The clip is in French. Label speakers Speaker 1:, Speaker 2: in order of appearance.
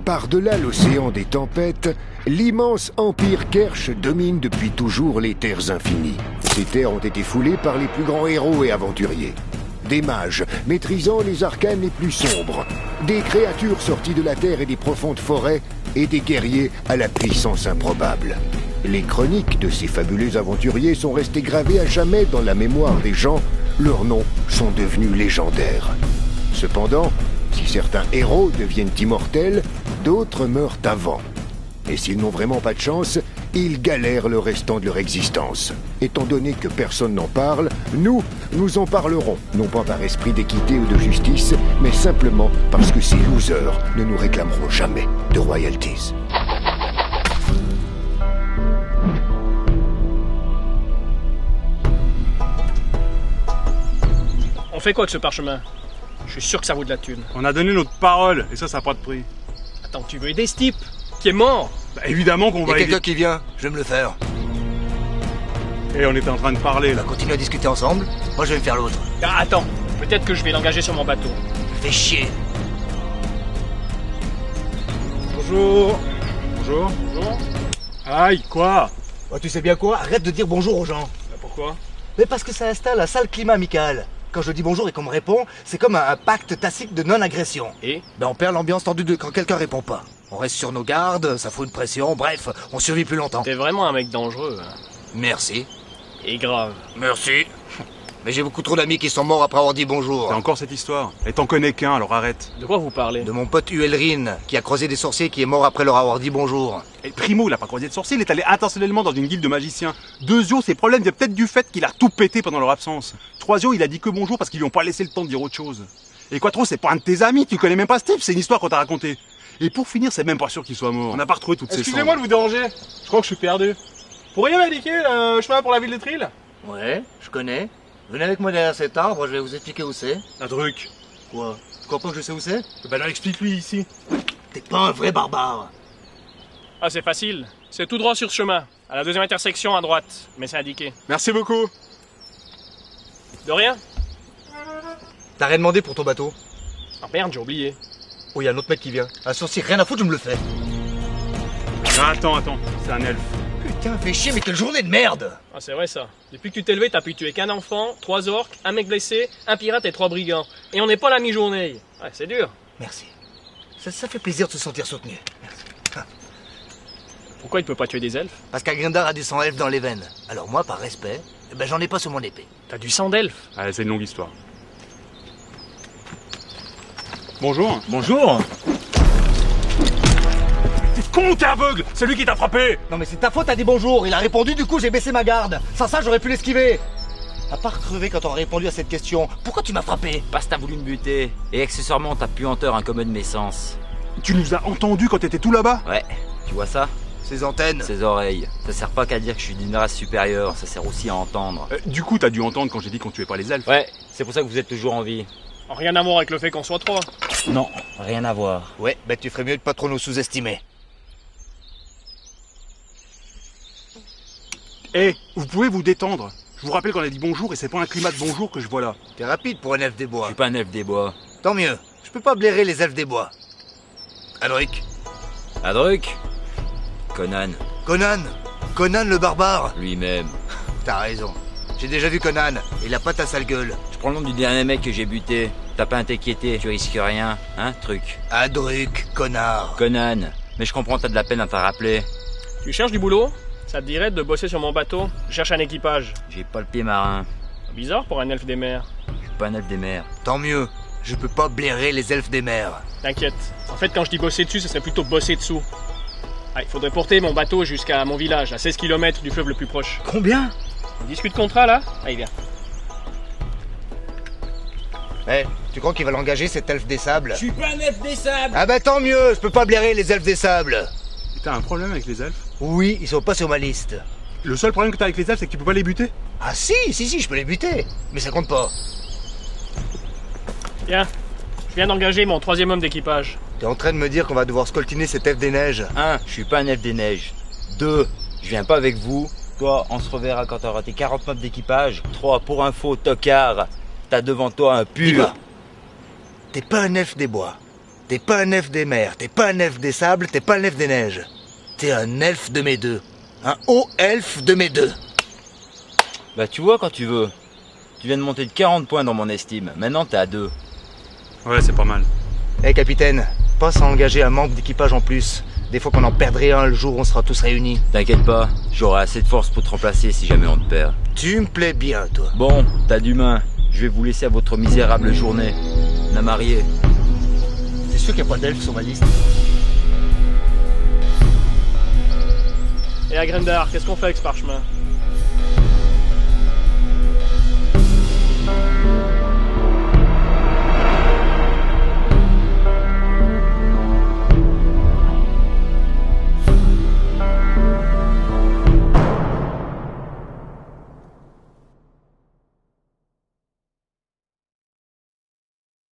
Speaker 1: Par-delà l'océan des tempêtes, l'immense empire Kersh domine depuis toujours les terres infinies. Ces terres ont été foulées par les plus grands héros et aventuriers. Des mages maîtrisant les arcanes les plus sombres, des créatures sorties de la terre et des profondes forêts, et des guerriers à la puissance improbable. Les chroniques de ces fabuleux aventuriers sont restées gravées à jamais dans la mémoire des gens. Leurs noms sont devenus légendaires. Cependant, si certains héros deviennent immortels, d'autres meurent avant. Et s'ils n'ont vraiment pas de chance, ils galèrent le restant de leur existence. Étant donné que personne n'en parle, nous en parlerons, non pas par esprit d'équité ou de justice, mais simplement parce que ces losers ne nous réclameront jamais de royalties.
Speaker 2: On fait quoi de ce parchemin? Je suis sûr que ça vaut de la thune.
Speaker 3: On a donné notre parole, et ça n'a pas de prix.
Speaker 2: Attends, tu veux aider ce type qui est mort?
Speaker 3: Bah évidemment qu'on va aider.
Speaker 4: Quelqu'un qui vient, je vais me le faire.
Speaker 3: Et on était en train de parler, là.
Speaker 4: On continue à discuter ensemble, moi je vais me faire l'autre.
Speaker 2: Ah, attends, peut-être que je vais l'engager sur mon bateau.
Speaker 4: Fais chier.
Speaker 3: Bonjour. Bonjour.
Speaker 2: Bonjour.
Speaker 3: Aïe, quoi?
Speaker 4: Oh, tu sais bien quoi? Arrête de dire bonjour aux gens.
Speaker 2: Bah, pourquoi?
Speaker 4: Mais parce que ça installe un sale climat amical. Quand je dis bonjour et qu'on me répond, c'est comme un pacte tacite de non-agression.
Speaker 2: Et?
Speaker 4: Ben on perd l'ambiance tendue quand quelqu'un répond pas. On reste sur nos gardes, ça fout une pression, bref, on survit plus longtemps.
Speaker 2: T'es vraiment un mec dangereux, hein.
Speaker 4: Merci.
Speaker 2: Et grave.
Speaker 4: Merci. Mais j'ai beaucoup trop d'amis qui sont morts après avoir dit bonjour.
Speaker 3: C'est encore cette histoire. Et t'en connais qu'un, alors arrête.
Speaker 2: De quoi vous parlez?
Speaker 4: De mon pote Uelrin, qui a croisé des sorciers qui est mort après leur avoir dit bonjour.
Speaker 3: Et Primo, il a pas croisé de sorcier, il est allé intentionnellement dans une guilde de magiciens. Deuxio, ses problèmes viennent peut-être du fait qu'il a tout pété pendant leur absence. Troisio, il a dit que bonjour parce qu'ils lui ont pas laissé le temps de dire autre chose. Et Quattro, c'est pas un de tes amis, tu connais même pas ce type, c'est une histoire qu'on t'a racontée. Et pour finir, c'est même pas sûr qu'il soit mort. On n'a pas retrouvé toutes ces
Speaker 5: Excusez-moi de vous déranger, je crois que je suis perdu. Vous pourriez m'indiquer le chemin pour la ville de Trill?
Speaker 4: Ouais, je connais. Venez avec moi derrière cet arbre, je vais vous expliquer où c'est.
Speaker 3: Un truc.
Speaker 4: Quoi? Tu crois pas que je sais où c'est?
Speaker 3: Ben là, explique-lui ici.
Speaker 4: T'es pas un vrai barbare.
Speaker 2: Ah, c'est facile. C'est tout droit sur ce chemin. À la deuxième intersection à droite. Mais c'est indiqué.
Speaker 3: Merci beaucoup.
Speaker 2: De rien?
Speaker 4: T'as rien demandé pour ton bateau?
Speaker 2: Ah merde, j'ai oublié.
Speaker 4: Oh, y a un autre mec qui vient. Un sorcier, rien à foutre, je me le fais.
Speaker 3: Ah, attends, c'est un elfe.
Speaker 4: Putain, fais chier, mais quelle journée de merde!
Speaker 2: Ah, c'est vrai ça. Depuis que tu t'es levé, t'as pu tuer qu'un enfant, 3 orques, un mec blessé, un pirate et 3 brigands. Et on n'est pas à la mi-journée. Ouais, c'est dur.
Speaker 4: Merci. Ça fait plaisir de se sentir soutenu. Merci.
Speaker 2: Pourquoi il peut pas tuer des elfes?
Speaker 4: Parce qu'Agrindar a du sang elfe dans les veines. Alors moi, par respect, eh ben j'en ai pas sur mon épée.
Speaker 2: T'as du sang d'elfe?
Speaker 3: Allez, c'est une longue histoire. Bonjour.
Speaker 5: Bonjour.
Speaker 3: T'es con, t'es aveugle. C'est lui qui t'a frappé.
Speaker 4: Non mais c'est ta faute, t'as dit bonjour. Il a répondu, du coup j'ai baissé ma garde. Sans ça, j'aurais pu l'esquiver. À part crever quand on a répondu à cette question, pourquoi tu m'as frappé?
Speaker 6: Parce que t'as voulu me buter. Et accessoirement, ta puanteur incommode mes sens.
Speaker 3: Tu nous as entendus quand t'étais tout là-bas?
Speaker 6: Ouais, tu vois ça?
Speaker 4: Ces antennes.
Speaker 6: Ces oreilles. Ça sert pas qu'à dire que je suis d'une race supérieure, ça sert aussi à entendre.
Speaker 3: Du coup, t'as dû entendre quand j'ai dit qu'on tuait pas les elfes.
Speaker 6: Ouais, c'est pour ça que vous êtes toujours en vie.
Speaker 2: Rien à voir avec le fait qu'on soit 3.
Speaker 6: Non, rien à voir.
Speaker 4: Ouais, bah tu ferais mieux de pas trop nous sous-estimer.
Speaker 3: Eh, vous pouvez vous détendre. Je vous rappelle qu'on a dit bonjour et c'est pas un climat de bonjour que je vois là.
Speaker 4: T'es rapide pour un elfe des
Speaker 6: Je
Speaker 4: bois.
Speaker 6: suis pas un elfe des bois.
Speaker 4: Tant mieux. Je peux pas blairer les elfes des bois. Adric.
Speaker 6: Adruk? Conan,
Speaker 4: Conan le barbare.
Speaker 6: lui-même.
Speaker 4: T'as raison. J'ai déjà vu Conan. Il a pas ta sale gueule.
Speaker 6: Je prends le nom du dernier mec que j'ai buté. T'as pas à t'inquiéter, tu risques rien, hein, truc.
Speaker 4: Adric, connard.
Speaker 6: Conan, mais je comprends t'as de la peine à t'en rappeler.
Speaker 2: Tu cherches du boulot? Ça te dirait de bosser sur mon bateau? Je cherche un équipage.
Speaker 6: J'ai pas le pied marin.
Speaker 2: Bizarre pour un elfe des mers.
Speaker 6: Je suis pas un elfe des mers.
Speaker 4: Tant mieux. Je peux pas blairer les elfes des mers.
Speaker 2: T'inquiète. En fait, quand je dis bosser dessus, ce serait plutôt bosser dessous. Ah, il faudrait porter mon bateau jusqu'à mon village, à 16 km du fleuve le plus proche.
Speaker 4: Combien?
Speaker 2: On discute contrat là? Allez, viens.
Speaker 4: Eh, tu crois qu'il va l'engager cet elfe des sables?
Speaker 6: Je suis pas un elfe des sables!
Speaker 4: Ah bah tant mieux, je peux pas blairer les elfes des sables.
Speaker 3: Et t'as un problème avec les elfes?
Speaker 4: Oui, ils sont pas sur ma liste.
Speaker 3: Le seul problème que t'as avec les elfes, c'est que tu peux pas les buter?
Speaker 4: Ah si, je peux les buter. Mais ça compte pas.
Speaker 2: Tiens, je viens d'engager mon 3e homme d'équipage.
Speaker 4: T'es en train de me dire qu'on va devoir scoltiner cet elfe des neiges?
Speaker 6: 1. Je suis pas un elfe des neiges. 2. Je viens pas avec vous. Toi, on se reverra quand t'auras tes 40 mobs d'équipage. 3. Pour info, tocard, t'as devant toi un pur.
Speaker 4: Iba, t'es pas un elfe des bois. T'es pas un elfe des mers, t'es pas un elfe des sables, t'es pas un elfe des neiges. T'es un elfe de mes deux. Un haut elfe de mes deux.
Speaker 6: Bah tu vois quand tu veux. Tu viens de monter de 40 points dans mon estime. Maintenant t'es à 2.
Speaker 3: Ouais, c'est pas mal.
Speaker 4: Eh capitaine, pense à engager un membre d'équipage en plus. Des fois qu'on en perdrait un le jour où on sera tous réunis.
Speaker 6: T'inquiète pas, j'aurai assez de force pour te remplacer si jamais on te perd.
Speaker 4: Tu me plais bien, toi.
Speaker 6: Bon, t'as d'humain. Je vais vous laisser à votre misérable journée. La mariée.
Speaker 4: C'est sûr qu'il n'y a pas d'elfe sur ma liste.
Speaker 2: Et à Grendar, qu'est-ce qu'on fait avec ce parchemin?